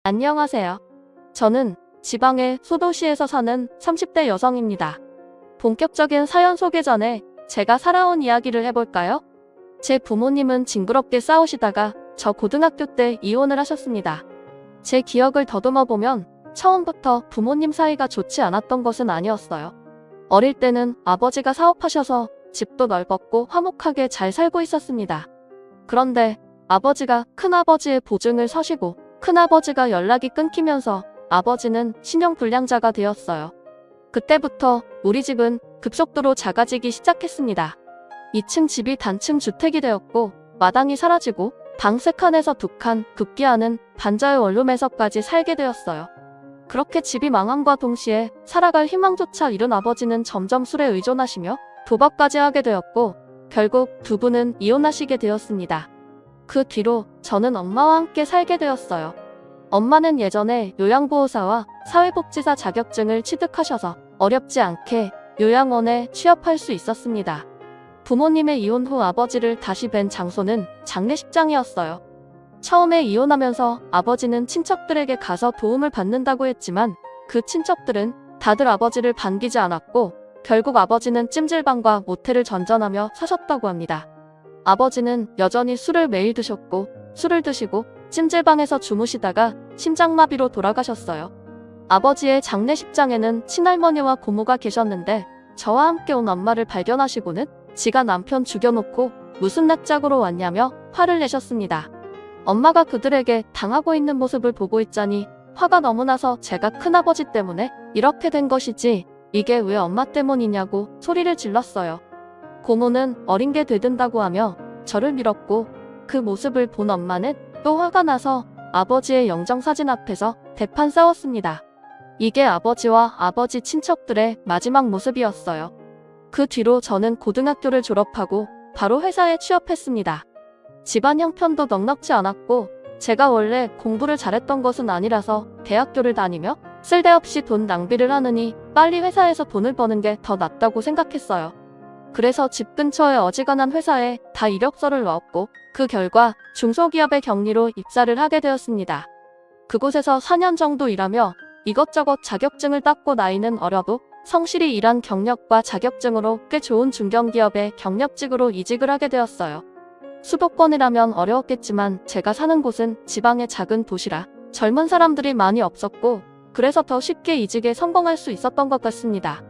안녕하세요. 저는 지방의 소도시에서 사는 30대 여성입니다. 본격적인 사연 소개 전에 제가 살아온 이야기를 해볼까요? 제 부모님은 징그럽게 싸우시다가 저 고등학교 때 이혼을 하셨습니다. 제 기억을 더듬어 보면 처음부터 부모님 사이가 좋지 않았던 것은 아니었어요. 어릴 때는 아버지가 사업하셔서 집도 넓었고 화목하게 잘 살고 있었습니다. 그런데 아버지가 큰아버지의 보증을 서시고 큰아버지가 연락이 끊기면서 아버지는 신용불량자가 되었어요. 그때부터 우리 집은 급속도로 작아지기 시작했습니다. 2층 집이 단층 주택이 되었고 마당이 사라지고 방 3칸에서 2칸, 급기야는 반자의 원룸에서까지 살게 되었어요. 그렇게 집이 망함과 동시에 살아갈 희망조차 잃은 아버지는 점점 술에 의존하시며 도박까지 하게 되었고 결국 두 분은 이혼하시게 되었습니다. 그 뒤로 저는 엄마와 함께 살게 되었어요. 엄마는 예전에 요양보호사와 사회복지사 자격증을 취득하셔서 어렵지 않게 요양원에 취업할 수 있었습니다. 부모님의 이혼 후 아버지를 다시 뵌 장소는 장례식장이었어요. 처음에 이혼하면서 아버지는 친척들에게 가서 도움을 받는다고 했지만 그 친척들은 다들 아버지를 반기지 않았고 결국 아버지는 찜질방과 모텔을 전전하며 사셨다고 합니다. 아버지는 여전히 술을 매일 드셨고 술을 드시고 찜질방에서 주무시다가 심장마비로 돌아가셨어요. 아버지의 장례식장에는 친할머니와 고모가 계셨는데 저와 함께 온 엄마를 발견하시고는 지가 남편 죽여놓고 무슨 낯짝으로 왔냐며 화를 내셨습니다. 엄마가 그들에게 당하고 있는 모습을 보고 있자니 화가 너무 나서 제가 큰아버지 때문에 이렇게 된 것이지 이게 왜 엄마 때문이냐고 소리를 질렀어요. 고모는 어린 게 되든다고 하며 저를 밀었고 그 모습을 본 엄마는 또 화가 나서 아버지의 영정사진 앞에서 대판 싸웠습니다. 이게 아버지와 아버지 친척들의 마지막 모습이었어요. 그 뒤로 저는 고등학교를 졸업하고 바로 회사에 취업했습니다. 집안 형편도 넉넉지 않았고 제가 원래 공부를 잘했던 것은 아니라서 대학교를 다니며 쓸데없이 돈 낭비를 하느니 빨리 회사에서 돈을 버는 게 더 낫다고 생각했어요. 그래서 집 근처의 어지간한 회사에 다 이력서를 넣었고 그 결과 중소기업의 격리로 입사를 하게 되었습니다. 그곳에서 4년 정도 일하며 이것저것 자격증을 땄고 나이는 어려도 성실히 일한 경력과 자격증으로 꽤 좋은 중견기업의 경력직으로 이직을 하게 되었어요. 수도권이라면 어려웠겠지만 제가 사는 곳은 지방의 작은 도시라 젊은 사람들이 많이 없었고 그래서 더 쉽게 이직에 성공할 수 있었던 것 같습니다.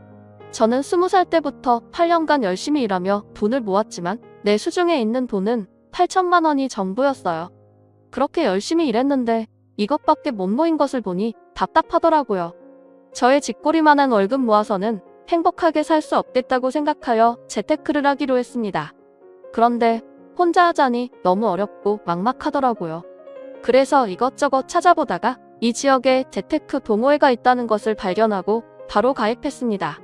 저는 20살 때부터 8년간 열심히 일하며 돈을 모았지만 내 수중에 있는 돈은 8천만 원이 전부였어요. 그렇게 열심히 일했는데 이것밖에 못 모인 것을 보니 답답하더라고요. 저의 쥐꼬리만한 월급 모아서는 행복하게 살 수 없겠다고 생각하여 재테크를 하기로 했습니다. 그런데 혼자 하자니 너무 어렵고 막막하더라고요. 그래서 이것저것 찾아보다가 이 지역에 재테크 동호회가 있다는 것을 발견하고 바로 가입했습니다.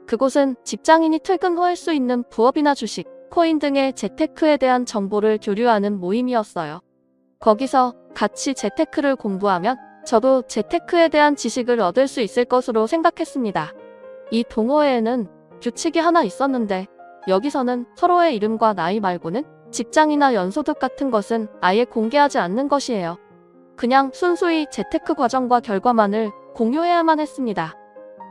그곳은 직장인이 퇴근 후 할 수 있는 부업이나 주식, 코인 등의 재테크에 대한 정보를 교류하는 모임이었어요. 거기서 같이 재테크를 공부하면 저도 재테크에 대한 지식을 얻을 수 있을 것으로 생각했습니다. 이 동호회에는 규칙이 하나 있었는데 여기서는 서로의 이름과 나이 말고는 직장이나 연소득 같은 것은 아예 공개하지 않는 것이에요. 그냥 순수히 재테크 과정과 결과만을 공유해야만 했습니다.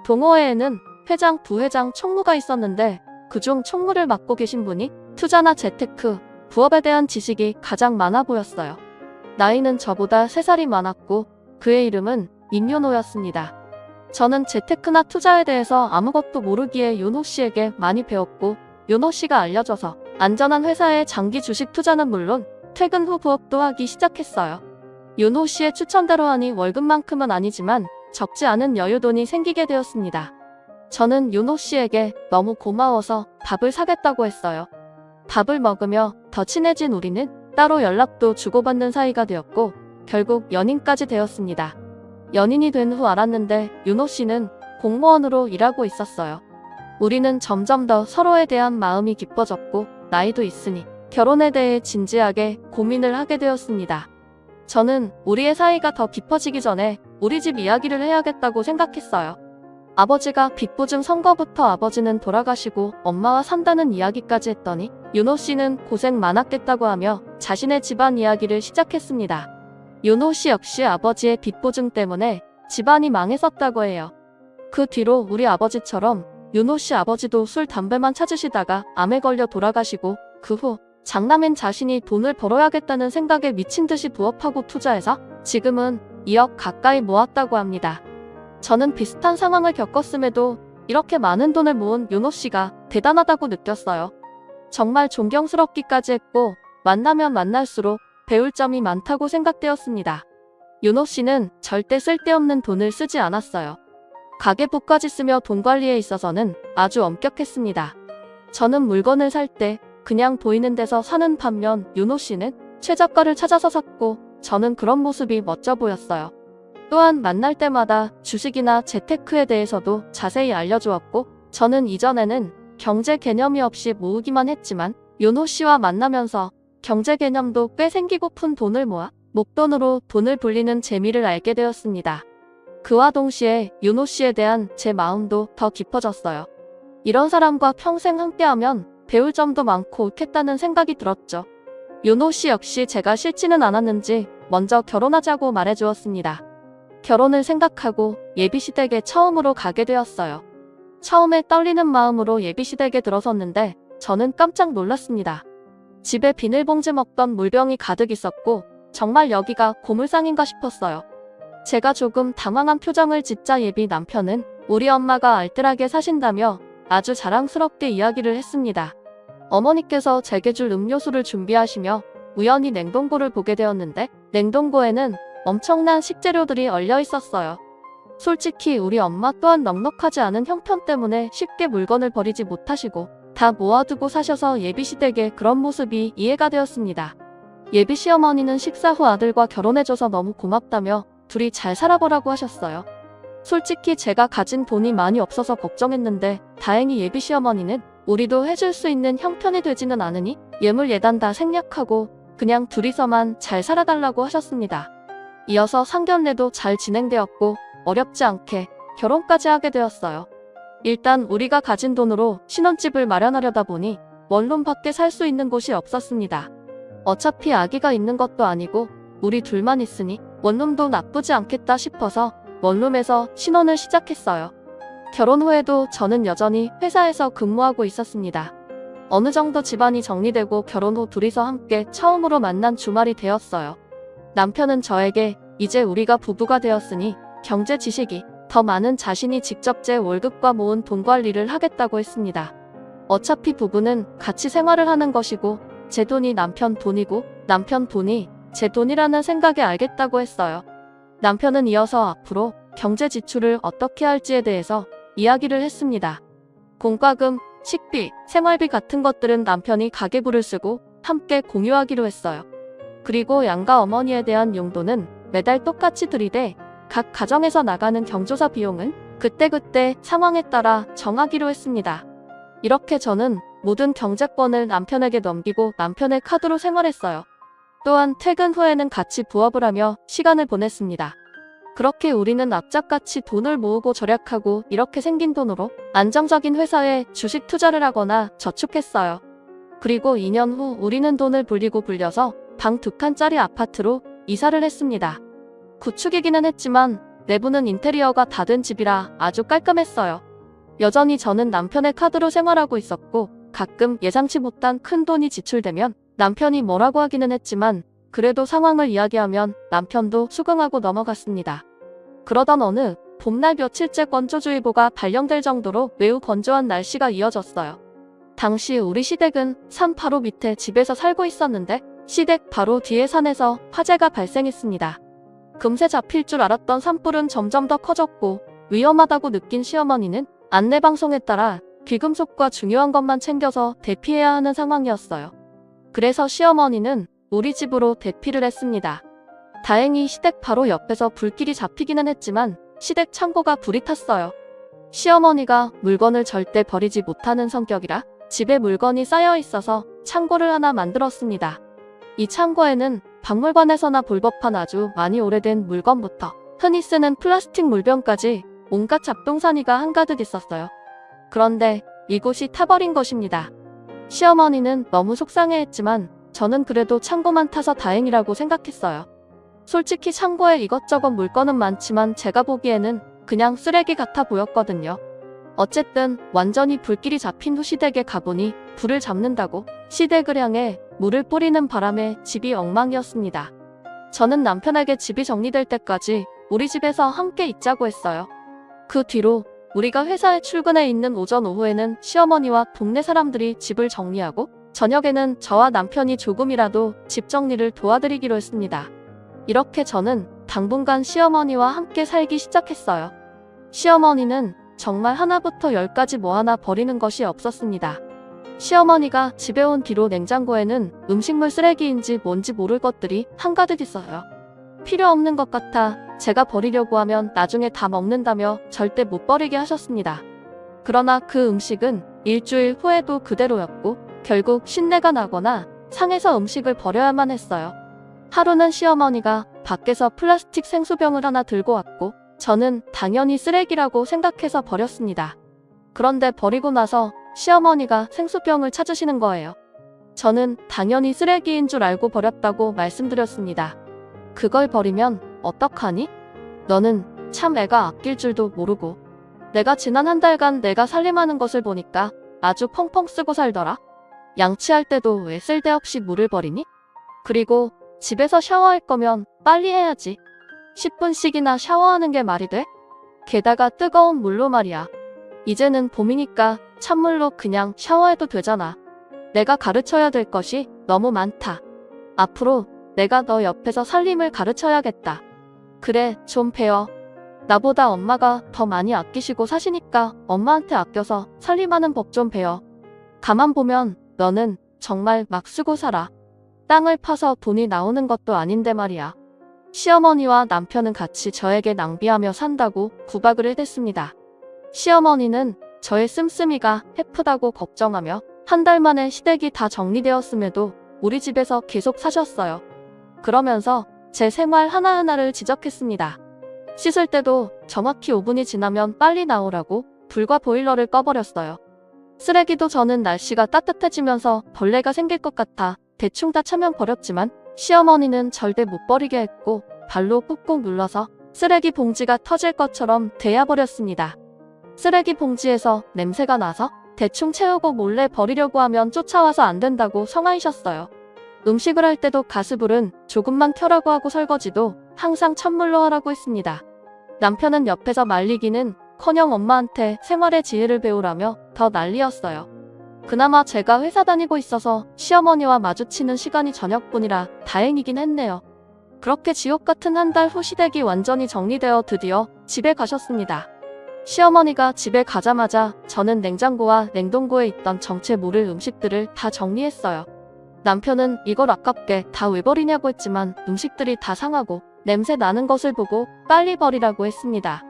동호회에는 회장, 부회장, 총무가 있었는데 그중 총무를 맡고 계신 분이 투자나 재테크, 부업에 대한 지식이 가장 많아 보였어요. 나이는 저보다 3살이 많았고 그의 이름은 임윤호였습니다. 저는 재테크나 투자에 대해서 아무것도 모르기에 윤호 씨에게 많이 배웠고 윤호 씨가 알려줘서 안전한 회사의 장기 주식 투자는 물론 퇴근 후 부업도 하기 시작했어요. 윤호 씨의 추천대로 하니 월급만큼은 아니지만 적지 않은 여유돈이 생기게 되었습니다. 저는 윤호 씨에게 너무 고마워서 밥을 사겠다고 했어요. 밥을 먹으며 더 친해진 우리는 따로 연락도 주고받는 사이가 되었고 결국 연인까지 되었습니다. 연인이 된 후 알았는데 윤호 씨는 공무원으로 일하고 있었어요. 우리는 점점 더 서로에 대한 마음이 깊어졌고 나이도 있으니 결혼에 대해 진지하게 고민을 하게 되었습니다. 저는 우리의 사이가 더 깊어지기 전에 우리 집 이야기를 해야겠다고 생각했어요. 아버지가 빚보증 선거부터 아버지는 돌아가시고 엄마와 산다는 이야기까지 했더니 윤호 씨는 고생 많았겠다고 하며 자신의 집안 이야기를 시작했습니다. 윤호 씨 역시 아버지의 빚보증 때문에 집안이 망했었다고 해요. 그 뒤로 우리 아버지처럼 윤호 씨 아버지도 술 담배만 찾으시다가 암에 걸려 돌아가시고 그 후 장남인 자신이 돈을 벌어야겠다는 생각에 미친 듯이 부업하고 투자해서 지금은 2억 가까이 모았다고 합니다. 저는 비슷한 상황을 겪었음에도 이렇게 많은 돈을 모은 윤호 씨가 대단하다고 느꼈어요. 정말 존경스럽기까지 했고 만나면 만날수록 배울 점이 많다고 생각되었습니다. 윤호 씨는 절대 쓸데없는 돈을 쓰지 않았어요. 가계부까지 쓰며 돈 관리에 있어서는 아주 엄격했습니다. 저는 물건을 살 때 그냥 보이는 데서 사는 반면 윤호 씨는 최저가를 찾아서 샀고 저는 그런 모습이 멋져 보였어요. 또한 만날 때마다 주식이나 재테크에 대해서도 자세히 알려주었고 저는 이전에는 경제 개념이 없이 모으기만 했지만 윤호 씨와 만나면서 경제 개념도 꽤 생기고픈 돈을 모아 목돈으로 돈을 불리는 재미를 알게 되었습니다. 그와 동시에 윤호 씨에 대한 제 마음도 더 깊어졌어요. 이런 사람과 평생 함께하면 배울 점도 많고 옳겠다는 생각이 들었죠. 윤호 씨 역시 제가 싫지는 않았는지 먼저 결혼하자고 말해주었습니다. 결혼을 생각하고 예비시댁에 처음으로 가게 되었어요. 처음에 떨리는 마음으로 예비시댁에 들어섰는데 저는 깜짝 놀랐습니다. 집에 비닐봉지 먹던 물병이 가득 있었고 정말 여기가 고물상인가 싶었어요. 제가 조금 당황한 표정을 짓자 예비 남편은 우리 엄마가 알뜰하게 사신다며 아주 자랑스럽게 이야기를 했습니다. 어머니께서 제게 줄 음료수를 준비하시며 우연히 냉동고를 보게 되었는데 냉동고에는 엄청난 식재료들이 얼려 있었어요. 솔직히 우리 엄마 또한 넉넉하지 않은 형편 때문에 쉽게 물건을 버리지 못하시고 다 모아두고 사셔서 예비시댁에 그런 모습이 이해가 되었습니다. 예비 시어머니는 식사 후 아들과 결혼해줘서 너무 고맙다며 둘이 잘 살아보라고 하셨어요. 솔직히 제가 가진 돈이 많이 없어서 걱정했는데 다행히 예비 시어머니는 우리도 해줄 수 있는 형편이 되지는 않으니 예물 예단 다 생략하고 그냥 둘이서만 잘 살아달라고 하셨습니다. 이어서 상견례도 잘 진행되었고 어렵지 않게 결혼까지 하게 되었어요. 일단 우리가 가진 돈으로 신혼집을 마련하려다 보니 원룸밖에 살 수 있는 곳이 없었습니다. 어차피 아기가 있는 것도 아니고 우리 둘만 있으니 원룸도 나쁘지 않겠다 싶어서 원룸에서 신혼을 시작했어요. 결혼 후에도 저는 여전히 회사에서 근무하고 있었습니다. 어느 정도 집안이 정리되고 결혼 후 둘이서 함께 처음으로 만난 주말이 되었어요. 남편은 저에게 이제 우리가 부부가 되었으니 경제 지식이 더 많은 자신이 직접 제 월급과 모은 돈 관리를 하겠다고 했습니다. 어차피 부부는 같이 생활을 하는 것이고 제 돈이 남편 돈이고 남편 돈이 제 돈이라는 생각에 알겠다고 했어요. 남편은 이어서 앞으로 경제 지출을 어떻게 할지에 대해서 이야기를 했습니다. 공과금, 식비, 생활비 같은 것들은 남편이 가계부를 쓰고 함께 공유하기로 했어요. 그리고 양가 어머니에 대한 용도는 매달 똑같이 들이대 각 가정에서 나가는 경조사 비용은 그때그때 상황에 따라 정하기로 했습니다. 이렇게 저는 모든 경제권을 남편에게 넘기고 남편의 카드로 생활했어요. 또한 퇴근 후에는 같이 부업을 하며 시간을 보냈습니다. 그렇게 우리는 악착같이 돈을 모으고 절약하고 이렇게 생긴 돈으로 안정적인 회사에 주식 투자를 하거나 저축했어요. 그리고 2년 후 우리는 돈을 불려서 방 2칸짜리 아파트로 이사를 했습니다. 구축이기는 했지만 내부는 인테리어가 다 된 집이라 아주 깔끔했어요. 여전히 저는 남편의 카드로 생활하고 있었고 가끔 예상치 못한 큰 돈이 지출되면 남편이 뭐라고 하기는 했지만 그래도 상황을 이야기하면 남편도 수긍하고 넘어갔습니다. 그러던 어느 봄날 며칠째 건조주의보가 발령될 정도로 매우 건조한 날씨가 이어졌어요. 당시 우리 시댁은 산 바로 밑에 집에서 살고 있었는데 시댁 바로 뒤에 산에서 화재가 발생했습니다. 금세 잡힐 줄 알았던 산불은 점점 더 커졌고 위험하다고 느낀 시어머니는 안내방송에 따라 귀금속과 중요한 것만 챙겨서 대피해야 하는 상황이었어요. 그래서 시어머니는 우리 집으로 대피를 했습니다. 다행히 시댁 바로 옆에서 불길이 잡히기는 했지만 시댁 창고가 불이 탔어요. 시어머니가 물건을 절대 버리지 못하는 성격이라 집에 물건이 쌓여 있어서 창고를 하나 만들었습니다. 이 창고에는 박물관에서나 볼 법한 아주 많이 오래된 물건부터 흔히 쓰는 플라스틱 물병까지 온갖 잡동사니가 한가득 있었어요. 그런데 이곳이 타버린 것입니다. 시어머니는 너무 속상해했지만 저는 그래도 창고만 타서 다행이라고 생각했어요. 솔직히 창고에 이것저것 물건은 많지만 제가 보기에는 그냥 쓰레기 같아 보였거든요. 어쨌든 완전히 불길이 잡힌 후 시댁에 가보니 불을 잡는다고 시댁을 향해 물을 뿌리는 바람에 집이 엉망이었습니다. 저는 남편에게 집이 정리될 때까지 우리 집에서 함께 있자고 했어요. 그 뒤로 우리가 회사에 출근해 있는 오전 오후에는 시어머니와 동네 사람들이 집을 정리하고 저녁에는 저와 남편이 조금이라도 집 정리를 도와드리기로 했습니다. 이렇게 저는 당분간 시어머니와 함께 살기 시작했어요. 시어머니는 정말 하나부터 열까지 뭐 하나 버리는 것이 없었습니다. 시어머니가 집에 온 뒤로 냉장고에는 음식물 쓰레기인지 뭔지 모를 것들이 한가득 있어요. 필요 없는 것 같아 제가 버리려고 하면 나중에 다 먹는다며 절대 못 버리게 하셨습니다. 그러나 그 음식은 일주일 후에도 그대로였고 결국 신내가 나거나 상해서 음식을 버려야만 했어요. 하루는 시어머니가 밖에서 플라스틱 생수병을 하나 들고 왔고 저는 당연히 쓰레기라고 생각해서 버렸습니다. 그런데 버리고 나서 시어머니가 생수병을 찾으시는 거예요. 저는 당연히 쓰레기인 줄 알고 버렸다고 말씀드렸습니다. 그걸 버리면 어떡하니? 너는 참 애가 아낄 줄도 모르고. 내가 지난 한 달간 내가 살림하는 것을 보니까 아주 펑펑 쓰고 살더라. 양치할 때도 왜 쓸데없이 물을 버리니? 그리고 집에서 샤워할 거면 빨리 해야지. 10분씩이나 샤워하는 게 말이 돼? 게다가 뜨거운 물로 말이야. 이제는 봄이니까 찬물로 그냥 샤워해도 되잖아. 내가 가르쳐야 될 것이 너무 많다. 앞으로 내가 너 옆에서 살림을 가르쳐야겠다. 그래, 좀 배워. 나보다 엄마가 더 많이 아끼시고 사시니까 엄마한테 아껴서 살림하는 법 좀 배워. 가만 보면 너는 정말 막 쓰고 살아. 땅을 파서 돈이 나오는 것도 아닌데 말이야. 시어머니와 남편은 같이 저에게 낭비하며 산다고 구박을 해댔습니다. 시어머니는 저의 씀씀이가 해프다고 걱정하며 한 달 만에 시댁이 다 정리되었음에도 우리 집에서 계속 사셨어요. 그러면서 제 생활 하나하나를 지적했습니다. 씻을 때도 정확히 5분이 지나면 빨리 나오라고 불과 보일러를 꺼버렸어요. 쓰레기도 저는 날씨가 따뜻해지면서 벌레가 생길 것 같아 대충 다 차면 버렸지만 시어머니는 절대 못 버리게 했고 발로 꾹꾹 눌러서 쓰레기 봉지가 터질 것처럼 대야버렸습니다. 쓰레기 봉지에서 냄새가 나서 대충 채우고 몰래 버리려고 하면 쫓아와서 안 된다고 성화이셨어요. 음식을 할 때도 가스불은 조금만 켜라고 하고 설거지도 항상 찬물로 하라고 했습니다. 남편은 옆에서 말리기는 커녕 엄마한테 생활의 지혜를 배우라며 더 난리였어요. 그나마 제가 회사 다니고 있어서 시어머니와 마주치는 시간이 저녁뿐이라 다행이긴 했네요. 그렇게 지옥 같은 한 달 후 시댁이 완전히 정리되어 드디어 집에 가셨습니다. 시어머니가 집에 가자마자 저는 냉장고와 냉동고에 있던 정체 모를 음식들을 다 정리했어요. 남편은 이걸 아깝게 다 왜 버리냐고 했지만 음식들이 다 상하고 냄새 나는 것을 보고 빨리 버리라고 했습니다.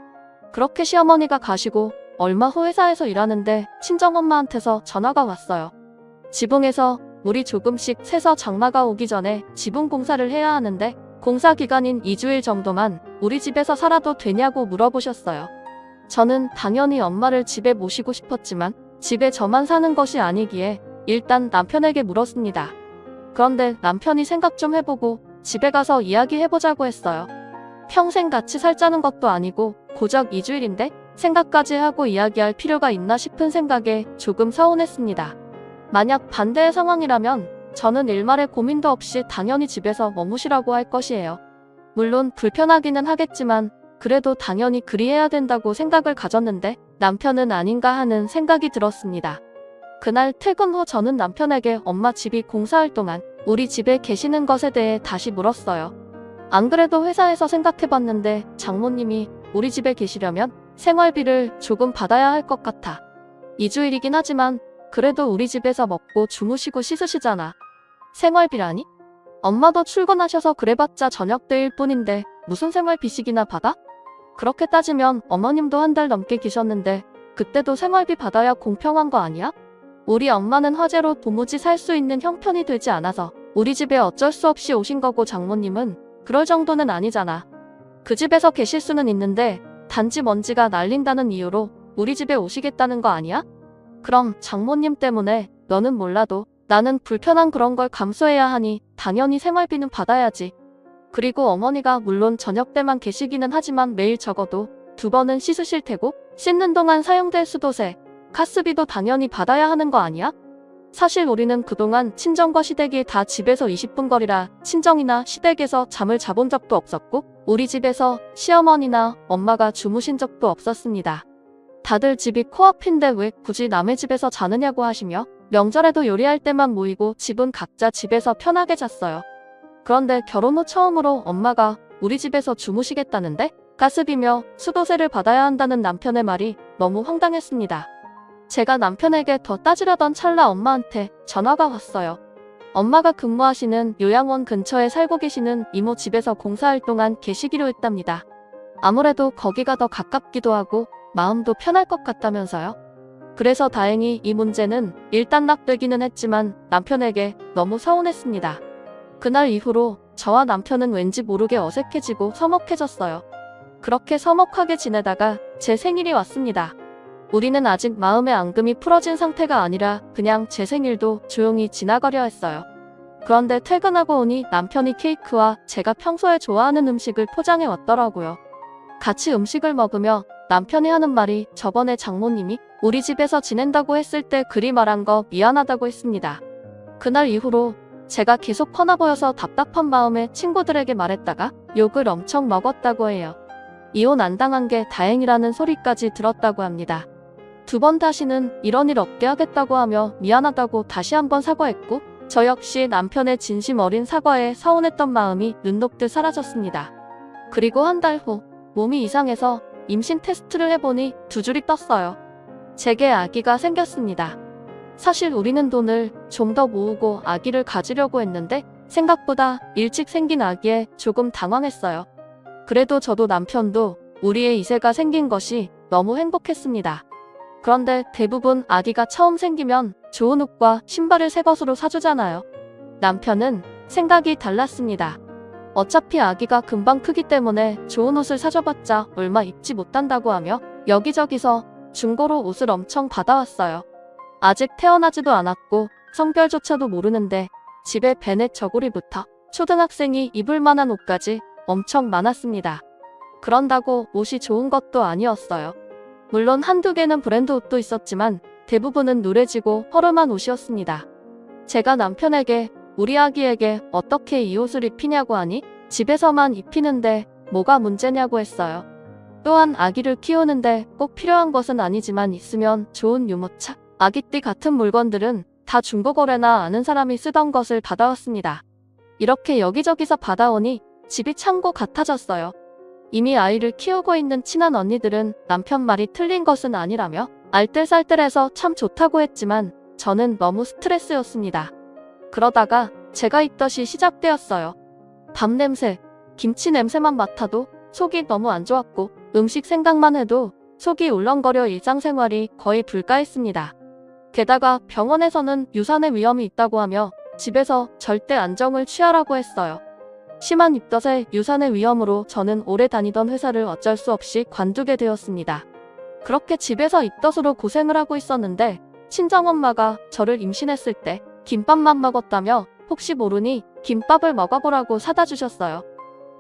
그렇게 시어머니가 가시고 얼마 후 회사에서 일하는데 친정엄마한테서 전화가 왔어요. 지붕에서 물이 조금씩 새서 장마가 오기 전에 지붕 공사를 해야 하는데 공사 기간인 2주일 정도만 우리 집에서 살아도 되냐고 물어보셨어요. 저는 당연히 엄마를 집에 모시고 싶었지만 집에 저만 사는 것이 아니기에 일단 남편에게 물었습니다. 그런데 남편이 생각 좀 해보고 집에 가서 이야기해보자고 했어요. 평생 같이 살자는 것도 아니고 고작 2주일인데 생각까지 하고 이야기할 필요가 있나 싶은 생각에 조금 서운했습니다. 만약 반대의 상황이라면 저는 일말의 고민도 없이 당연히 집에서 머무시라고 할 것이에요. 물론 불편하기는 하겠지만 그래도 당연히 그리해야 된다고 생각을 가졌는데 남편은 아닌가 하는 생각이 들었습니다. 그날 퇴근 후 저는 남편에게 엄마 집이 공사할 동안 우리 집에 계시는 것에 대해 다시 물었어요. 안 그래도 회사에서 생각해봤는데 장모님이 우리 집에 계시려면 생활비를 조금 받아야 할 것 같아. 2주일이긴 하지만 그래도 우리 집에서 먹고 주무시고 씻으시잖아. 생활비라니? 엄마도 출근하셔서 그래봤자 저녁 때일 뿐인데 무슨 생활비씩이나 받아? 그렇게 따지면 어머님도 한 달 넘게 계셨는데 그때도 생활비 받아야 공평한 거 아니야? 우리 엄마는 화재로 도무지 살 수 있는 형편이 되지 않아서 우리 집에 어쩔 수 없이 오신 거고 장모님은 그럴 정도는 아니잖아. 그 집에서 계실 수는 있는데 단지 먼지가 날린다는 이유로 우리 집에 오시겠다는 거 아니야? 그럼 장모님 때문에 너는 몰라도 나는 불편한 그런 걸 감수해야 하니 당연히 생활비는 받아야지. 그리고 어머니가 물론 저녁 때만 계시기는 하지만 매일 적어도 2번은 씻으실 테고 씻는 동안 사용될 수도세, 가스비도 당연히 받아야 하는 거 아니야? 사실 우리는 그동안 친정과 시댁이 다 집에서 20분 거리라 친정이나 시댁에서 잠을 자본 적도 없었고 우리 집에서 시어머니나 엄마가 주무신 적도 없었습니다. 다들 집이 코앞인데 왜 굳이 남의 집에서 자느냐고 하시며 명절에도 요리할 때만 모이고 집은 각자 집에서 편하게 잤어요. 그런데 결혼 후 처음으로 엄마가 우리 집에서 주무시겠다는데 가스비며 수도세를 받아야 한다는 남편의 말이 너무 황당했습니다. 제가 남편에게 더 따지려던 찰나 엄마한테 전화가 왔어요. 엄마가 근무하시는 요양원 근처에 살고 계시는 이모 집에서 봉사활동한 계시기로 했답니다. 아무래도 거기가 더 가깝기도 하고 마음도 편할 것 같다면서요. 그래서 다행히 이 문제는 일단락되기는 했지만 남편에게 너무 서운했습니다. 그날 이후로 저와 남편은 왠지 모르게 어색해지고 서먹해졌어요. 그렇게 서먹하게 지내다가 제 생일이 왔습니다. 우리는 아직 마음의 앙금이 풀어진 상태가 아니라 그냥 제 생일도 조용히 지나가려 했어요. 그런데 퇴근하고 오니 남편이 케이크와 제가 평소에 좋아하는 음식을 포장해 왔더라고요. 같이 음식을 먹으며 남편이 하는 말이 저번에 장모님이 우리 집에서 지낸다고 했을 때 그리 말한 거 미안하다고 했습니다. 그날 이후로 제가 계속 퍼나 보여서 답답한 마음에 친구들에게 말했다가 욕을 엄청 먹었다고 해요. 이혼 안 당한 게 다행이라는 소리까지 들었다고 합니다. 2번 다시는 이런 일 없게 하겠다고 하며 미안하다고 다시 한번 사과했고 저 역시 남편의 진심 어린 사과에 서운했던 마음이 눈 녹듯 사라졌습니다. 그리고 한 달 후 몸이 이상해서 임신 테스트를 해보니 2줄이 떴어요. 제게 아기가 생겼습니다. 사실 우리는 돈을 좀 더 모으고 아기를 가지려고 했는데 생각보다 일찍 생긴 아기에 조금 당황했어요. 그래도 저도 남편도 우리의 이세가 생긴 것이 너무 행복했습니다. 그런데 대부분 아기가 처음 생기면 좋은 옷과 신발을 새 것으로 사주잖아요. 남편은 생각이 달랐습니다. 어차피 아기가 금방 크기 때문에 좋은 옷을 사줘봤자 얼마 입지 못한다고 하며 여기저기서 중고로 옷을 엄청 받아왔어요. 아직 태어나지도 않았고 성별조차도 모르는데 집에 베넷 저고리부터 초등학생이 입을 만한 옷까지 엄청 많았습니다. 그런다고 옷이 좋은 것도 아니었어요. 물론 한두 개는 브랜드 옷도 있었지만 대부분은 누래지고 허름한 옷이었습니다. 제가 남편에게 우리 아기에게 어떻게 이 옷을 입히냐고 하니 집에서만 입히는데 뭐가 문제냐고 했어요. 또한 아기를 키우는데 꼭 필요한 것은 아니지만 있으면 좋은 유모차, 아기띠 같은 물건들은 다 중고거래나 아는 사람이 쓰던 것을 받아왔습니다. 이렇게 여기저기서 받아오니 집이 창고 같아졌어요. 이미 아이를 키우고 있는 친한 언니들은 남편 말이 틀린 것은 아니라며 알뜰살뜰해서 참 좋다고 했지만 저는 너무 스트레스였습니다. 그러다가 제가 입덧이 시작되었어요. 밥 냄새, 김치 냄새만 맡아도 속이 너무 안 좋았고 음식 생각만 해도 속이 울렁거려 일상생활이 거의 불가했습니다. 게다가 병원에서는 유산의 위험이 있다고 하며 집에서 절대 안정을 취하라고 했어요. 심한 입덧에 유산의 위험으로 저는 오래 다니던 회사를 어쩔 수 없이 관두게 되었습니다. 그렇게 집에서 입덧으로 고생을 하고 있었는데 친정엄마가 저를 임신했을 때 김밥만 먹었다며 혹시 모르니 김밥을 먹어보라고 사다 주셨어요.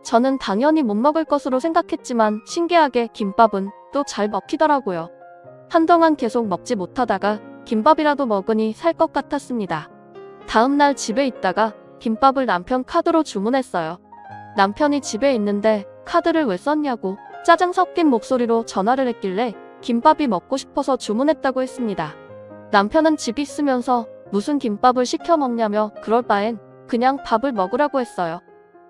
저는 당연히 못 먹을 것으로 생각했지만 신기하게 김밥은 또 잘 먹히더라고요. 한동안 계속 먹지 못하다가 김밥이라도 먹으니 살 것 같았습니다. 다음날 집에 있다가 김밥을 남편 카드로 주문했어요. 남편이 집에 있는데 카드를 왜 썼냐고 짜증 섞인 목소리로 전화를 했길래 김밥이 먹고 싶어서 주문했다고 했습니다. 남편은 집에 있으면서 무슨 김밥을 시켜 먹냐며 그럴 바엔 그냥 밥을 먹으라고 했어요.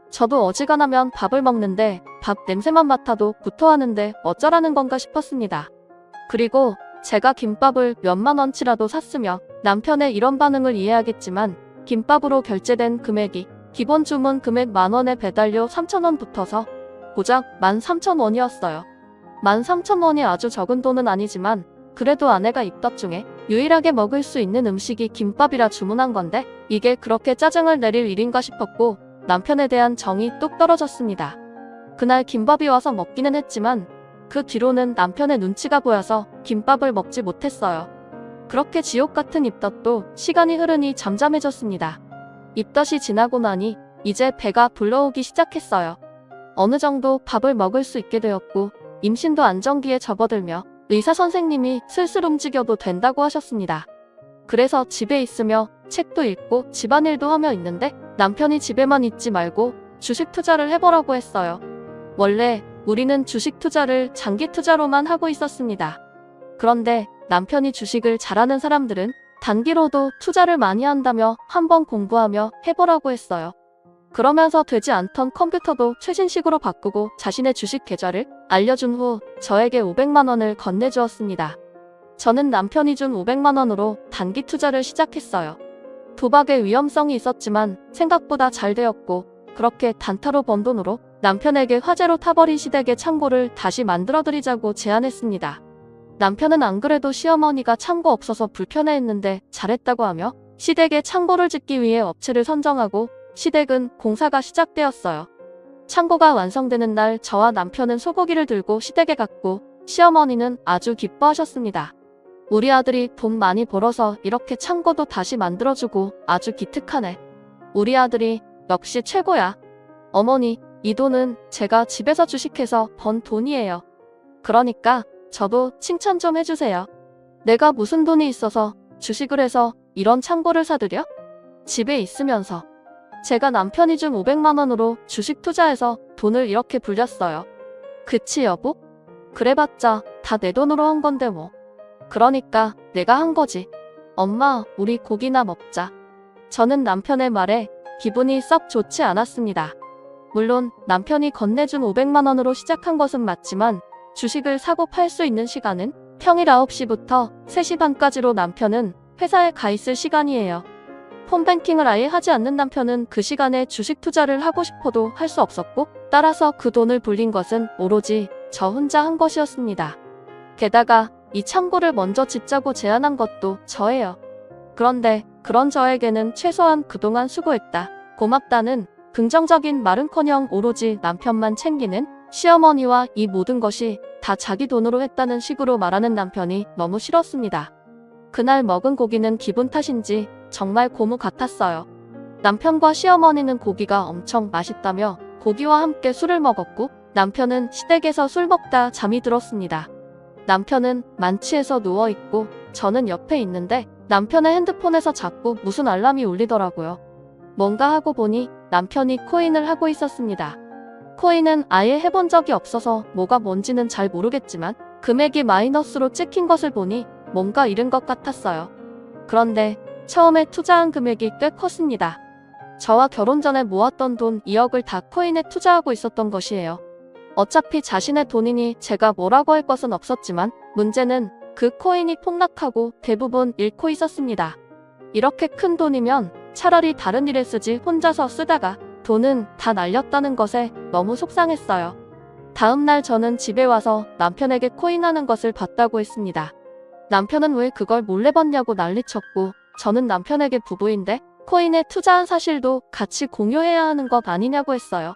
저도 어지간하면 밥을 먹는데 밥 냄새만 맡아도 구토하는데 어쩌라는 건가 싶었습니다. 그리고 제가 김밥을 몇만 원치라도 샀으며 남편의 이런 반응을 이해하겠지만 김밥으로 결제된 금액이 기본 주문 금액 10,000원에 배달료 3,000원 붙어서 고작 13,000원이었어요. 13,000원이 아주 적은 돈은 아니지만 그래도 아내가 입덧 중에 유일하게 먹을 수 있는 음식이 김밥이라 주문한 건데 이게 그렇게 짜증을 내릴 일인가 싶었고 남편에 대한 정이 뚝 떨어졌습니다. 그날 김밥이 와서 먹기는 했지만 그 뒤로는 남편의 눈치가 보여서 김밥을 먹지 못했어요. 그렇게 지옥 같은 입덧도 시간이 흐르니 잠잠해졌습니다. 입덧이 지나고 나니 이제 배가 불러오기 시작했어요. 어느 정도 밥을 먹을 수 있게 되었고 임신도 안정기에 접어들며 의사 선생님이 슬슬 움직여도 된다고 하셨습니다. 그래서 집에 있으며 책도 읽고 집안일도 하며 있는데 남편이 집에만 있지 말고 주식 투자를 해보라고 했어요. 원래 우리는 주식 투자를 장기 투자로만 하고 있었습니다. 그런데 남편이 주식을 잘하는 사람들은 단기로도 투자를 많이 한다며 한번 공부하며 해보라고 했어요. 그러면서 되지 않던 컴퓨터도 최신식으로 바꾸고 자신의 주식 계좌를 알려준 후 저에게 500만 원을 건네주었습니다. 저는 남편이 준 500만 원으로 단기 투자를 시작했어요. 도박의 위험성이 있었지만 생각보다 잘 되었고 그렇게 단타로 번 돈으로 남편에게 화재로 타버린 시댁의 창고를 다시 만들어드리자고 제안했습니다. 남편은 안 그래도 시어머니가 창고 없어서 불편해했는데 잘했다고 하며 시댁에 창고를 짓기 위해 업체를 선정하고 시댁은 공사가 시작되었어요. 창고가 완성되는 날 저와 남편은 소고기를 들고 시댁에 갔고 시어머니는 아주 기뻐하셨습니다. 우리 아들이 돈 많이 벌어서 이렇게 창고도 다시 만들어주고 아주 기특하네. 우리 아들이 역시 최고야. 어머니, 이 돈은 제가 집에서 주식해서 번 돈이에요. 그러니까 저도 칭찬 좀 해주세요. 내가 무슨 돈이 있어서 주식을 해서 이런 창고를 사드려? 집에 있으면서. 제가 남편이 준 500만 원으로 주식 투자해서 돈을 이렇게 불렸어요. 그치 여보? 그래봤자 다 내 돈으로 한 건데 뭐. 그러니까 내가 한 거지. 엄마, 우리 고기나 먹자. 저는 남편의 말에 기분이 썩 좋지 않았습니다. 물론 남편이 건네준 500만 원으로 시작한 것은 맞지만 주식을 사고 팔 수 있는 시간은 평일 9시부터 3시 반까지로 남편은 회사에 가 있을 시간이에요. 폰뱅킹을 아예 하지 않는 남편은 그 시간에 주식 투자를 하고 싶어도 할 수 없었고 따라서 그 돈을 불린 것은 오로지 저 혼자 한 것이었습니다. 게다가 이 창고를 먼저 짓자고 제안한 것도 저예요. 그런데 그런 저에게는 최소한 그동안 수고했다, 고맙다는 긍정적인 말은커녕 오로지 남편만 챙기는 시어머니와 이 모든 것이 다 자기 돈으로 했다는 식으로 말하는 남편이 너무 싫었습니다. 그날 먹은 고기는 기분 탓인지 정말 고무 같았어요. 남편과 시어머니는 고기가 엄청 맛있다며 고기와 함께 술을 먹었고 남편은 시댁에서 술 먹다 잠이 들었습니다. 남편은 만취해서 누워있고 저는 옆에 있는데 남편의 핸드폰에서 자꾸 무슨 알람이 울리더라고요. 뭔가 하고 보니 남편이 코인을 하고 있었습니다. 코인은 아예 해본 적이 없어서 뭐가 뭔지는 잘 모르겠지만 금액이 마이너스로 찍힌 것을 보니 뭔가 잃은 것 같았어요. 그런데 처음에 투자한 금액이 꽤 컸습니다. 저와 결혼 전에 모았던 돈 2억을 다 코인에 투자하고 있었던 것이에요. 어차피 자신의 돈이니 제가 뭐라고 할 것은 없었지만 문제는 그 코인이 폭락하고 대부분 잃고 있었습니다. 이렇게 큰 돈이면 차라리 다른 일에 쓰지 혼자서 쓰다가 돈은 다 날렸다는 것에 너무 속상했어요. 다음날 저는 집에 와서 남편에게 코인하는 것을 봤다고 했습니다. 남편은 왜 그걸 몰래 봤냐고 난리쳤고 저는 남편에게 부부인데 코인에 투자한 사실도 같이 공유해야 하는 것 아니냐고 했어요.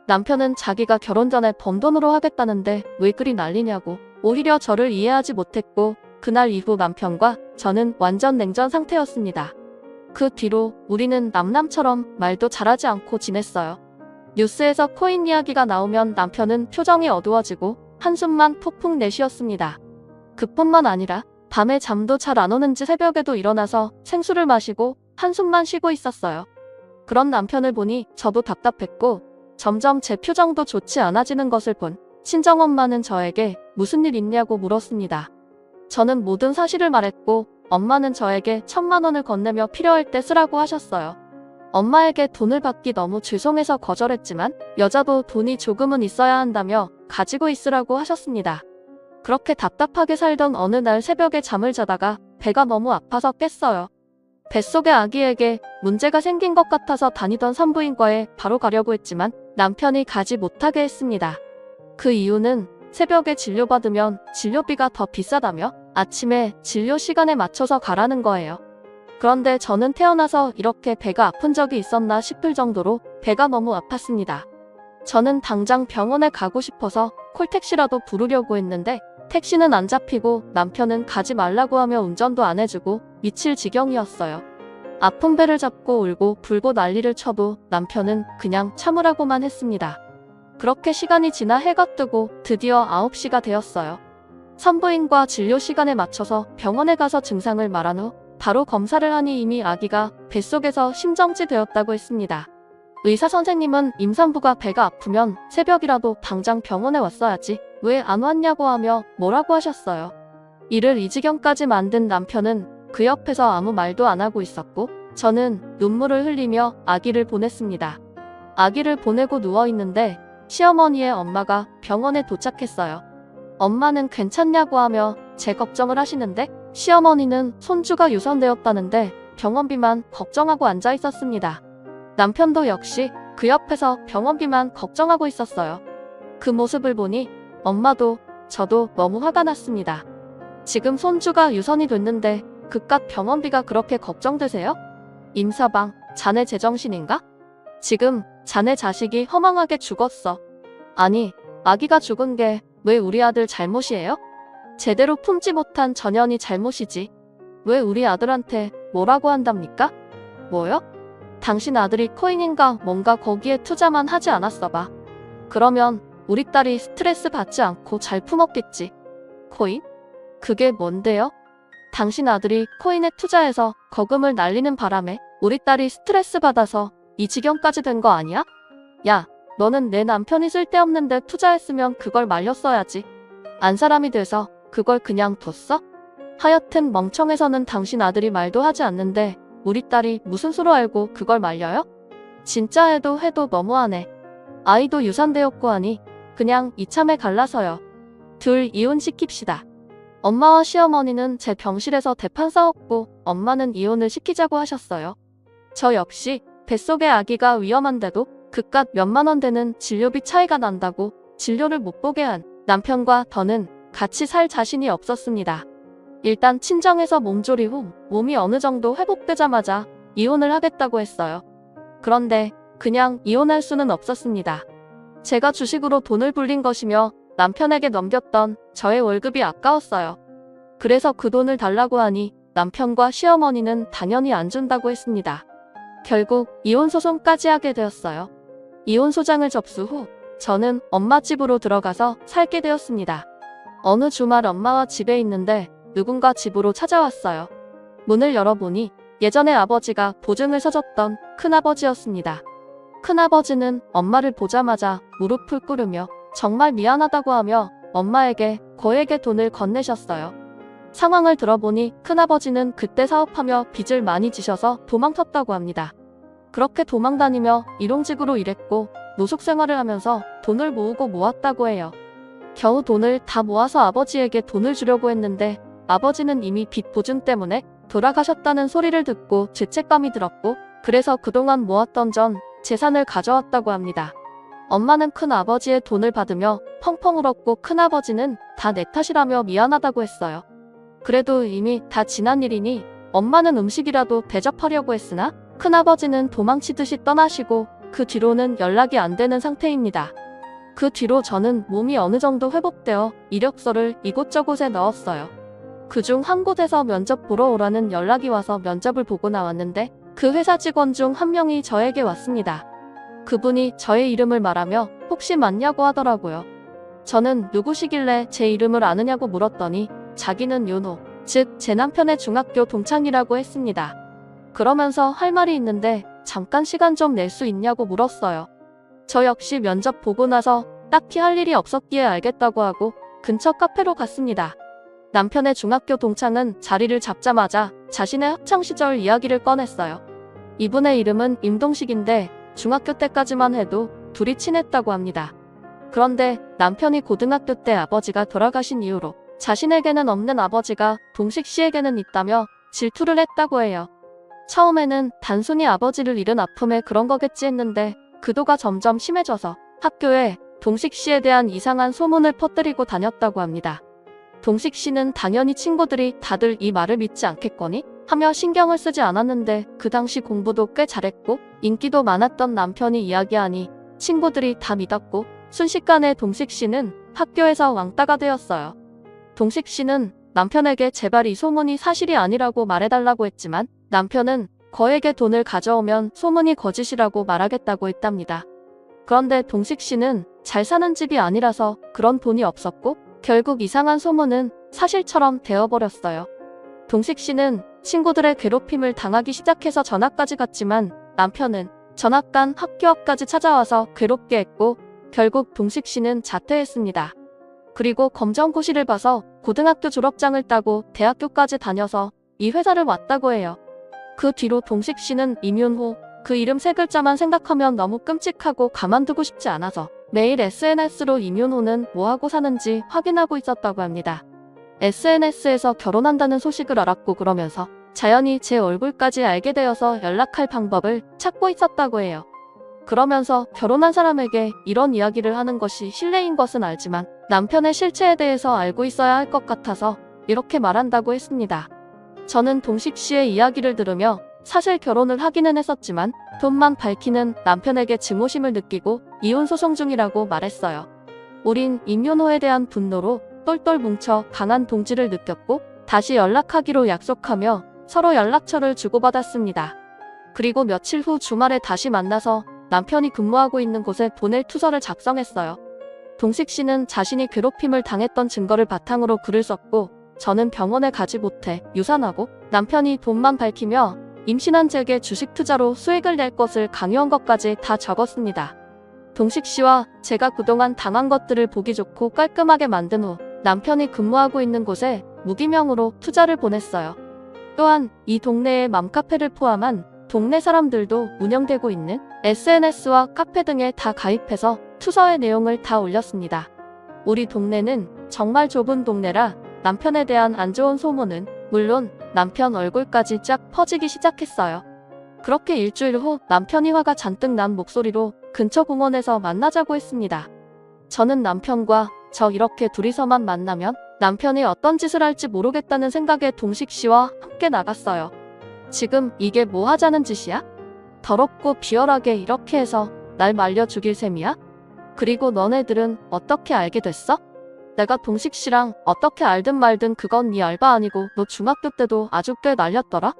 남편은 자기가 결혼 전에 번 돈으로 하겠다는데 왜 그리 난리냐고 오히려 저를 이해하지 못했고 그날 이후 남편과 저는 완전 냉전 상태였습니다. 그 뒤로 우리는 남남처럼 말도 잘하지 않고 지냈어요. 뉴스에서 코인 이야기가 나오면 남편은 표정이 어두워지고 한숨만 푹푹 내쉬었습니다. 그뿐만 아니라 밤에 잠도 잘 안 오는지 새벽에도 일어나서 생수를 마시고 한숨만 쉬고 있었어요. 그런 남편을 보니 저도 답답했고 점점 제 표정도 좋지 않아지는 것을 본 친정엄마는 저에게 무슨 일 있냐고 물었습니다. 저는 모든 사실을 말했고 엄마는 저에게 1,000만 원을 건네며 필요할 때 쓰라고 하셨어요. 엄마에게 돈을 받기 너무 죄송해서 거절했지만 여자도 돈이 조금은 있어야 한다며 가지고 있으라고 하셨습니다. 그렇게 답답하게 살던 어느 날 새벽에 잠을 자다가 배가 너무 아파서 깼어요. 뱃속의 아기에게 문제가 생긴 것 같아서 다니던 산부인과에 바로 가려고 했지만 남편이 가지 못하게 했습니다. 그 이유는 새벽에 진료받으면 진료비가 더 비싸다며 아침에 진료 시간에 맞춰서 가라는 거예요. 그런데 저는 태어나서 이렇게 배가 아픈 적이 있었나 싶을 정도로 배가 너무 아팠습니다. 저는 당장 병원에 가고 싶어서 콜택시라도 부르려고 했는데 택시는 안 잡히고 남편은 가지 말라고 하며 운전도 안 해주고 미칠 지경이었어요. 아픈 배를 잡고 울고 불고 난리를 쳐도 남편은 그냥 참으라고만 했습니다. 그렇게 시간이 지나 해가 뜨고 드디어 9시가 되었어요. 산부인과 진료 시간에 맞춰서 병원에 가서 증상을 말한 후 바로 검사를 하니 이미 아기가 뱃속에서 심정지 되었다고 했습니다. 의사 선생님은 임산부가 배가 아프면 새벽이라도 당장 병원에 왔어야지 왜 안 왔냐고 하며 뭐라고 하셨어요. 이를 이 지경까지 만든 남편은 그 옆에서 아무 말도 안 하고 있었고 저는 눈물을 흘리며 아기를 보냈습니다. 아기를 보내고 누워있는데 시어머니의 엄마가 병원에 도착했어요. 엄마는 괜찮냐고 하며 제 걱정을 하시는데 시어머니는 손주가 유산되었다는데 병원비만 걱정하고 앉아 있었습니다. 남편도 역시 그 옆에서 병원비만 걱정하고 있었어요. 그 모습을 보니 엄마도 저도 너무 화가 났습니다. 지금 손주가 유산이 됐는데 그깟 병원비가 그렇게 걱정되세요? 임서방, 자네 제정신인가? 지금 자네 자식이 허망하게 죽었어. 아니, 아기가 죽은 게 왜 우리 아들 잘못이에요? 제대로 품지 못한 전현이 잘못이지. 왜 우리 아들한테 뭐라고 한답니까? 뭐요? 당신 아들이 코인인가 뭔가 거기에 투자만 하지 않았어 봐. 그러면 우리 딸이 스트레스 받지 않고 잘 품었겠지. 코인? 그게 뭔데요? 당신 아들이 코인에 투자해서 거금을 날리는 바람에 우리 딸이 스트레스 받아서 이 지경까지 된 거 아니야? 야, 너는 내 남편이 쓸데없는데 투자했으면 그걸 말렸어야지. 안 사람이 돼서 그걸 그냥 뒀어? 하여튼 멍청해서는 당신 아들이 말도 하지 않는데 우리 딸이 무슨 수로 알고 그걸 말려요? 진짜 해도 너무하네. 아이도 유산되었고 하니 그냥 이참에 갈라서요. 둘 이혼시킵시다. 엄마와 시어머니는 제 병실에서 대판 싸웠고 엄마는 이혼을 시키자고 하셨어요. 저 역시 뱃속의 아기가 위험한데도 그깟 몇만 원 되는 진료비 차이가 난다고 진료를 못 보게 한 남편과 더는 같이 살 자신이 없었습니다. 일단 친정에서 몸조리 후 몸이 어느 정도 회복되자마자 이혼을 하겠다고 했어요. 그런데 그냥 이혼할 수는 없었습니다. 제가 주식으로 돈을 불린 것이며 남편에게 넘겼던 저의 월급이 아까웠어요. 그래서 그 돈을 달라고 하니 남편과 시어머니는 당연히 안 준다고 했습니다. 결국 이혼 소송까지 하게 되었어요. 이혼 소장을 접수 후 저는 엄마 집으로 들어가서 살게 되었습니다. 어느 주말 엄마와 집에 있는데 누군가 집으로 찾아왔어요. 문을 열어보니 예전에 아버지가 보증을 서줬던 큰아버지였습니다. 큰아버지는 엄마를 보자마자 무릎을 꿇으며 정말 미안하다고 하며 엄마에게 거액의 돈을 건네셨어요. 상황을 들어보니 큰아버지는 그때 사업하며 빚을 많이 지셔서 도망쳤다고 합니다. 그렇게 도망다니며 일용직으로 일했고 노숙 생활을 하면서 돈을 모으고 모았다고 해요. 겨우 돈을 다 모아서 아버지에게 돈을 주려고 했는데 아버지는 이미 빚 보증 때문에 돌아가셨다는 소리를 듣고 죄책감이 들었고 그래서 그동안 모았던 전 재산을 가져왔다고 합니다. 엄마는 큰아버지의 돈을 받으며 펑펑 울었고 큰아버지는 다 내 탓이라며 미안하다고 했어요. 그래도 이미 다 지난 일이니 엄마는 음식이라도 대접하려고 했으나 큰아버지는 도망치듯이 떠나시고 그 뒤로는 연락이 안 되는 상태입니다. 그 뒤로 저는 몸이 어느 정도 회복되어 이력서를 이곳저곳에 넣었어요. 그중 한 곳에서 면접 보러 오라는 연락이 와서 면접을 보고 나왔는데 그 회사 직원 중 한 명이 저에게 왔습니다. 그분이 저의 이름을 말하며 혹시 맞냐고 하더라고요. 저는 누구시길래 제 이름을 아느냐고 물었더니 자기는 윤호, 즉 제 남편의 중학교 동창이라고 했습니다. 그러면서 할 말이 있는데 잠깐 시간 좀 낼 수 있냐고 물었어요. 저 역시 면접 보고 나서 딱히 할 일이 없었기에 알겠다고 하고 근처 카페로 갔습니다. 남편의 중학교 동창은 자리를 잡자마자 자신의 학창시절 이야기를 꺼냈어요. 이분의 이름은 임동식인데 중학교 때까지만 해도 둘이 친했다고 합니다. 그런데 남편이 고등학교 때 아버지가 돌아가신 이후로 자신에게는 없는 아버지가 동식 씨에게는 있다며 질투를 했다고 해요. 처음에는 단순히 아버지를 잃은 아픔에 그런 거겠지 했는데 그도가 점점 심해져서 학교에 동식 씨에 대한 이상한 소문을 퍼뜨리고 다녔다고 합니다. 동식 씨는 당연히 친구들이 다들 이 말을 믿지 않겠거니 하며 신경을 쓰지 않았는데 그 당시 공부도 꽤 잘했고 인기도 많았던 남편이 이야기하니 친구들이 다 믿었고 순식간에 동식 씨는 학교에서 왕따가 되었어요. 동식 씨는 남편에게 제발 이 소문이 사실이 아니라고 말해달라고 했지만 남편은 거액의 돈을 가져오면 소문이 거짓이라고 말하겠다고 했답니다. 그런데 동식 씨는 잘 사는 집이 아니라서 그런 돈이 없었고 결국 이상한 소문은 사실처럼 되어버렸어요. 동식 씨는 친구들의 괴롭힘을 당하기 시작해서 전학까지 갔지만 남편은 전학간 학교 앞까지 찾아와서 괴롭게 했고 결국 동식 씨는 자퇴했습니다. 그리고 검정고시를 봐서 고등학교 졸업장을 따고 대학교까지 다녀서 이 회사를 왔다고 해요. 그 뒤로 동식 씨는 이윤호, 그 이름 세 글자만 생각하면 너무 끔찍하고 가만두고 싶지 않아서 매일 SNS로 이윤호는 뭐하고 사는지 확인하고 있었다고 합니다. SNS에서 결혼한다는 소식을 알았고 그러면서 자연히 제 얼굴까지 알게 되어서 연락할 방법을 찾고 있었다고 해요. 그러면서 결혼한 사람에게 이런 이야기를 하는 것이 실례인 것은 알지만 남편의 실체에 대해서 알고 있어야 할 것 같아서 이렇게 말한다고 했습니다. 저는 동식 씨의 이야기를 들으며 사실 결혼을 하기는 했었지만 돈만 밝히는 남편에게 증오심을 느끼고 이혼 소송 중이라고 말했어요. 우린 임윤호에 대한 분노로 똘똘 뭉쳐 강한 동지를 느꼈고 다시 연락하기로 약속하며 서로 연락처를 주고받았습니다. 그리고 며칠 후 주말에 다시 만나서 남편이 근무하고 있는 곳에 보낼 투서를 작성했어요. 동식 씨는 자신이 괴롭힘을 당했던 증거를 바탕으로 글을 썼고 저는 병원에 가지 못해 유산하고 남편이 돈만 밝히며 임신한 제게 주식 투자로 수익을 낼 것을 강요한 것까지 다 적었습니다. 동식 씨와 제가 그동안 당한 것들을 보기 좋고 깔끔하게 만든 후 남편이 근무하고 있는 곳에 무기명으로 투자를 보냈어요. 또한 이 동네의 맘카페를 포함한 동네 사람들도 운영되고 있는 SNS와 카페 등에 다 가입해서 투서의 내용을 다 올렸습니다. 우리 동네는 정말 좁은 동네라 남편에 대한 안 좋은 소문은 물론 남편 얼굴까지 쫙 퍼지기 시작했어요. 그렇게 일주일 후 남편이 화가 잔뜩 난 목소리로 근처 공원에서 만나자고 했습니다. 저는 남편과 저 이렇게 둘이서만 만나면 남편이 어떤 짓을 할지 모르겠다는 생각에 동식 씨와 함께 나갔어요. 지금 이게 뭐 하자는 짓이야? 더럽고 비열하게 이렇게 해서 날 말려 죽일 셈이야? 그리고 너네들은 어떻게 알게 됐어? 내가 동식 씨랑 어떻게 알든 말든 그건 네 알바 아니고 너 중학교 때도 아주 꽤 날렸더라?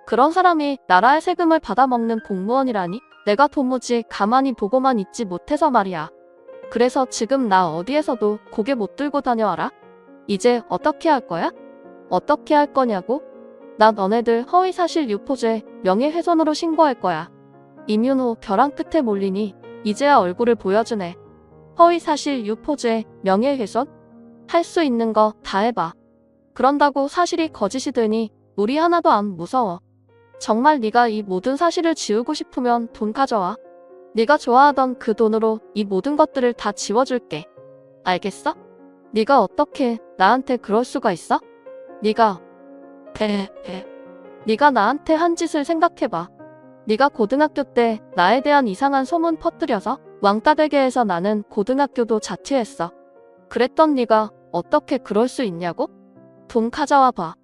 그런 사람이 나라의 세금을 받아먹는 공무원이라니 내가 도무지 가만히 보고만 있지 못해서 말이야. 그래서 지금 나 어디에서도 고개 못 들고 다녀와라? 이제 어떻게 할 거야? 어떻게 할 거냐고? 나 너네들 허위사실 유포죄 명예훼손으로 신고할 거야. 임윤호 벼랑 끝에 몰리니 이제야 얼굴을 보여주네. 허위사실 유포죄 명예훼손? 할 수 있는 거 다 해봐. 그런다고 사실이 거짓이 되니 우리 하나도 안 무서워. 정말 네가 이 모든 사실을 지우고 싶으면 돈 가져와. 네가 좋아하던 그 돈으로 이 모든 것들을 다 지워줄게. 알겠어? 네가 어떻게 나한테 그럴 수가 있어? 네가 네가 나한테 한 짓을 생각해봐. 네가 고등학교 때 나에 대한 이상한 소문 퍼뜨려서 왕따 되게 해서 나는 고등학교도 자퇴했어. 그랬던 네가 어떻게 그럴 수 있냐고? 돈 가져와 봐.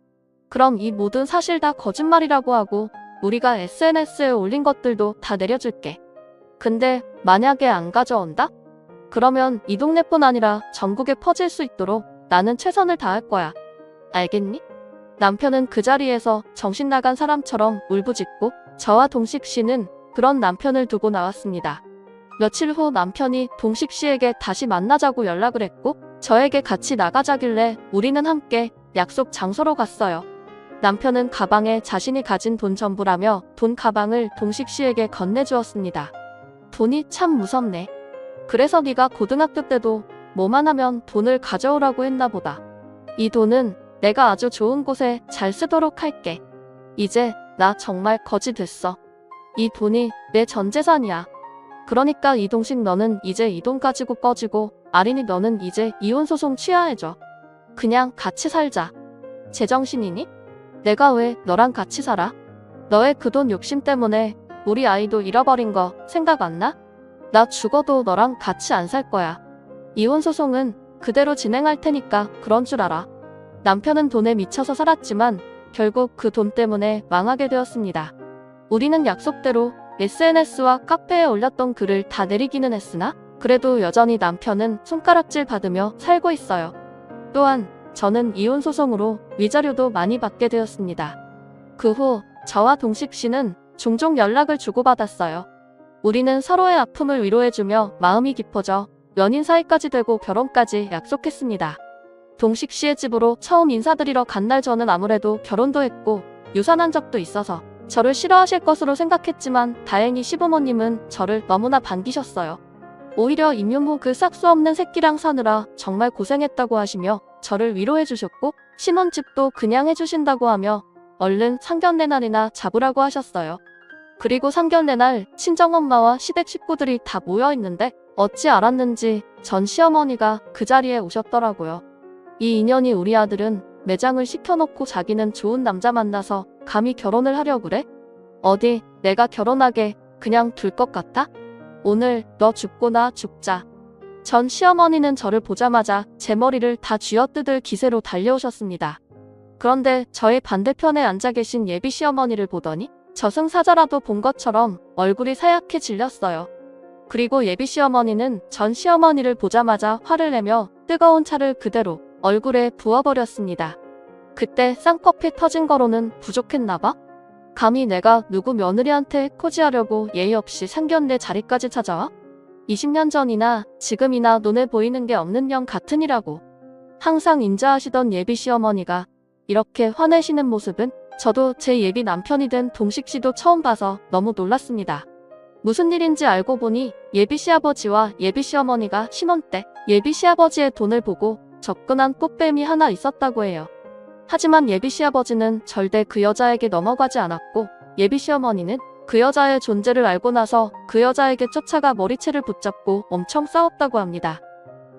그럼 이 모든 사실 다 거짓말이라고 하고 우리가 SNS에 올린 것들도 다 내려줄게. 근데 만약에 안 가져온다? 그러면 이 동네뿐 아니라 전국에 퍼질 수 있도록 나는 최선을 다할 거야. 알겠니? 남편은 그 자리에서 정신 나간 사람처럼 울부짖고 저와 동식 씨는 그런 남편을 두고 나왔습니다. 며칠 후 남편이 동식 씨에게 다시 만나자고 연락을 했고 저에게 같이 나가자길래 우리는 함께 약속 장소로 갔어요. 남편은 가방에 자신이 가진 돈 전부라며 돈 가방을 동식 씨에게 건네주었습니다. 돈이 참 무섭네. 그래서 네가 고등학교 때도 뭐만 하면 돈을 가져오라고 했나 보다. 이 돈은 내가 아주 좋은 곳에 잘 쓰도록 할게. 이제 나 정말 거지 됐어. 이 돈이 내 전 재산이야. 그러니까 이동식 너는 이제 이 돈 가지고 꺼지고 아린이 너는 이제 이혼 소송 취하해줘. 그냥 같이 살자. 제정신이니? 내가 왜 너랑 같이 살아? 너의 그 돈 욕심 때문에 우리 아이도 잃어버린 거 생각 안 나? 나 죽어도 너랑 같이 안 살 거야. 이혼 소송은 그대로 진행할 테니까 그런 줄 알아. 남편은 돈에 미쳐서 살았지만 결국 그 돈 때문에 망하게 되었습니다. 우리는 약속대로 SNS와 카페에 올렸던 글을 다 내리기는 했으나 그래도 여전히 남편은 손가락질 받으며 살고 있어요. 또한 저는 이혼 소송으로 위자료도 많이 받게 되었습니다. 그 후 저와 동식 씨는 종종 연락을 주고받았어요. 우리는 서로의 아픔을 위로해주며 마음이 깊어져 연인 사이까지 되고 결혼까지 약속했습니다. 동식 씨의 집으로 처음 인사드리러 간 날 저는 아무래도 결혼도 했고 유산한 적도 있어서 저를 싫어하실 것으로 생각했지만 다행히 시부모님은 저를 너무나 반기셨어요. 오히려 임용 후 그 싹수 없는 새끼랑 사느라 정말 고생했다고 하시며 저를 위로해 주셨고 신혼집도 그냥 해주신다고 하며 얼른 상견례 날이나 잡으라고 하셨어요. 그리고 상견례 날 친정엄마와 시댁 식구들이 다 모여 있는데 어찌 알았는지 전 시어머니가 그 자리에 오셨더라고요. 이 인연이 우리 아들은 매장을 시켜놓고 자기는 좋은 남자 만나서 감히 결혼을 하려 그래? 어디 내가 결혼하게 그냥 둘 것 같아? 오늘 너 죽고 나 죽자. 전 시어머니는 저를 보자마자 제 머리를 다 쥐어뜯을 기세로 달려오셨습니다. 그런데 저의 반대편에 앉아 계신 예비 시어머니를 보더니 저승사자라도 본 것처럼 얼굴이 사약해 질렸어요. 그리고 예비 시어머니는 전 시어머니를 보자마자 화를 내며 뜨거운 차를 그대로 얼굴에 부어버렸습니다. 그때 쌍꺼풀 터진 거로는 부족했나봐? 감히 내가 누구 며느리한테 코지하려고 예의 없이 상견례 자리까지 찾아와? 20년 전이나 지금이나 눈에 보이는 게 없는 년 같으니라고. 항상 인자하시던 예비 시어머니가 이렇게 화내시는 모습은 저도 제 예비 남편이 된 동식 씨도 처음 봐서 너무 놀랐습니다. 무슨 일인지 알고 보니 예비 시아버지와 예비 시어머니가 신혼 때 예비 시아버지의 돈을 보고 접근한 꽃뱀이 하나 있었다고 해요. 하지만 예비 시아버지는 절대 그 여자에게 넘어가지 않았고 예비 시어머니는 그 여자의 존재를 알고 나서 그 여자에게 쫓아가 머리채를 붙잡고 엄청 싸웠다고 합니다.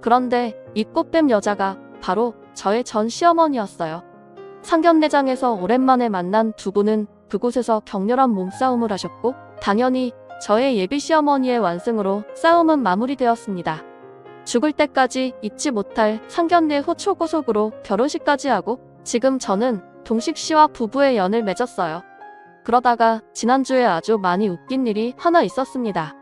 그런데 이 꽃뱀 여자가 바로 저의 전 시어머니였어요. 상견례장에서 오랜만에 만난 두 분은 그곳에서 격렬한 몸싸움을 하셨고 당연히 저의 예비 시어머니의 완승으로 싸움은 마무리되었습니다. 죽을 때까지 잊지 못할 상견례 후 초고속으로 결혼식까지 하고 지금 저는 동식 씨와 부부의 연을 맺었어요. 그러다가 지난주에 아주 많이 웃긴 일이 하나 있었습니다.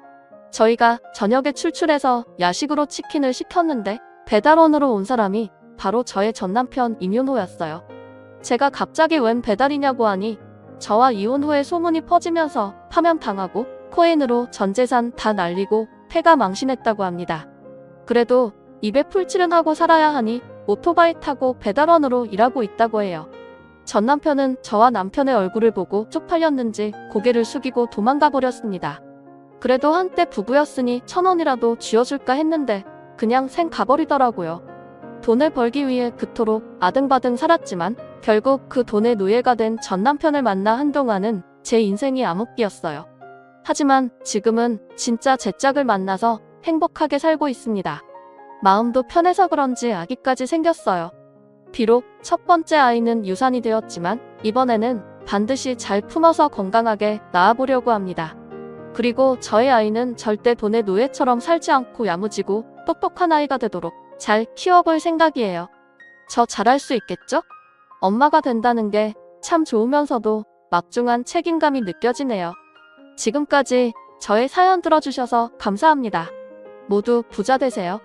저희가 저녁에 출출해서 야식으로 치킨을 시켰는데 배달원으로 온 사람이 바로 저의 전남편 임윤호였어요. 제가 갑자기 웬 배달이냐고 하니 저와 이혼 후에 소문이 퍼지면서 파면당하고 코인으로 전 재산 다 날리고 폐가 망신했다고 합니다. 그래도 입에 풀칠은 하고 살아야 하니 오토바이 타고 배달원으로 일하고 있다고 해요. 전 남편은 저와 남편의 얼굴을 보고 쪽팔렸는지 고개를 숙이고 도망가 버렸습니다. 그래도 한때 부부였으니 1,000원이라도 쥐어줄까 했는데 그냥 생 가버리더라고요. 돈을 벌기 위해 그토록 아등바등 살았지만 결국 그 돈의 노예가 된 전 남편을 만나 한동안은 제 인생이 암흑기였어요. 하지만 지금은 진짜 제 짝을 만나서 행복하게 살고 있습니다. 마음도 편해서 그런지 아기까지 생겼어요. 비록 첫 번째 아이는 유산이 되었지만 이번에는 반드시 잘 품어서 건강하게 낳아보려고 합니다. 그리고 저의 아이는 절대 돈의 노예처럼 살지 않고 야무지고 똑똑한 아이가 되도록 잘 키워볼 생각이에요. 저 잘할 수 있겠죠? 엄마가 된다는 게 참 좋으면서도 막중한 책임감이 느껴지네요. 지금까지 저의 사연 들어주셔서 감사합니다. 모두 부자 되세요.